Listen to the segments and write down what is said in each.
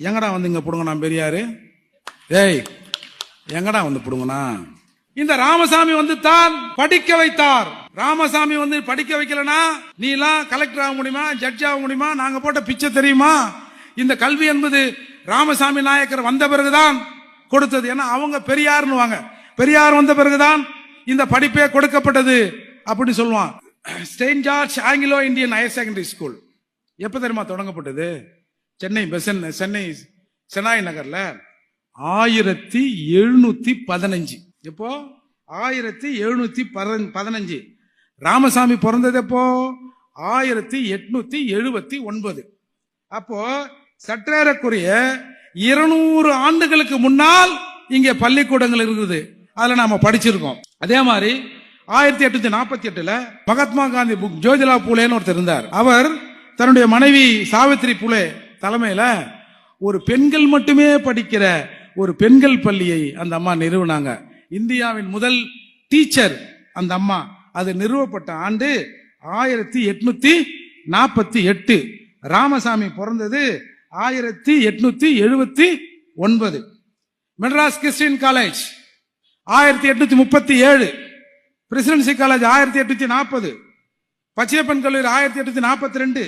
எங்கடா வந்து இங்க புடுங்கண்ணா பெரியாரு? ஏய், எங்கடா வந்து புடுங்கண்ணா? இந்த ராமசாமி வந்து தான் படிக்க வைத்தார். ராமசாமி வந்து படிக்க வைக்கலனா நீ எல்லாம் கலெக்டர் ஆக முடியுமா, ஜட்ஜ் ஆக முடியுமா? நாங்க போட்ட பிச்சை தெரியுமா? இந்த கல்வி என்பது ராமசாமி நாயக்கர் வந்த பிறகுதான் கொடுத்தது. ஏன்னா அவங்க பெரியார்னு வாங்க, பெரியார் வந்த பிறகுதான் இந்த படிப்பே கொடுக்கப்பட்டது அப்படின்னு சொல்லுவான். Saint George Anglo Indian higher secondary school எப்ப தெரியுமா தொடங்கப்பட்டது? சென்னை செனாய் நகர்ல 1715. எப்போ? 1715. ராமசாமி பிறந்தது எப்போ? 1879. அப்போ சற்றேறக்குரிய 200 ஆண்டுகளுக்கு முன்னால் இங்கே பள்ளிக்கூடங்கள் இருக்குது. அதுல நாம படிச்சிருக்கோம். அதே மாதிரி 1848 மகாத்மா காந்தி ஜோதிலா பூலேன்னு ஒருத்தர் இருந்தார். அவர் தன்னுடைய மனைவி சாவித்ரி பூலே தலைமையில ஒரு பெண்கள் மட்டுமே படிக்கிற ஒரு பெண்கள் பள்ளியை அந்த அம்மா நிறுவனாங்க. இந்தியாவின் முதல் டீச்சர் அந்த அம்மா. அது நிறுவப்பட்ட ஆண்டு 1848. ராமசாமி பிறந்தது 1879. Madras Christian College 1837. Presidency College 1840. Pachaiyappan கல்லூரி 1842.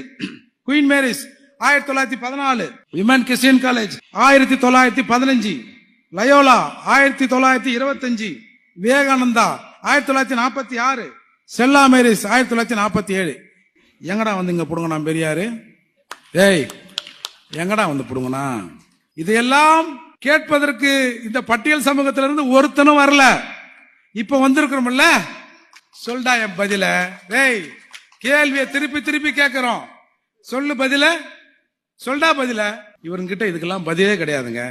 Queen Mary's 1914. Women Christian College 1915. Loyola 1925. Vivekananda 1946. Stella Mary's 1947. எங்கடா வந்து இங்க புடுங்கண்ணா பெரியாரு? ஏய், எங்கடா வந்து புடுங்கண்ணா? இதையெல்லாம் கேட்பதற்கு இந்த பட்டியல் சமூகத்திலிருந்து ஒருத்தனும் வரல. இப்ப வந்திருக்கிறோம்ல, சொல்டா என் பதில. ஏய், கேள்வியை திருப்பி திருப்பி கேட்கிறோம், சொல்லு பதில, சொல்டா பதில. இவர்கிட்ட இதுக்கெல்லாம் பதிலே கிடையாதுங்க.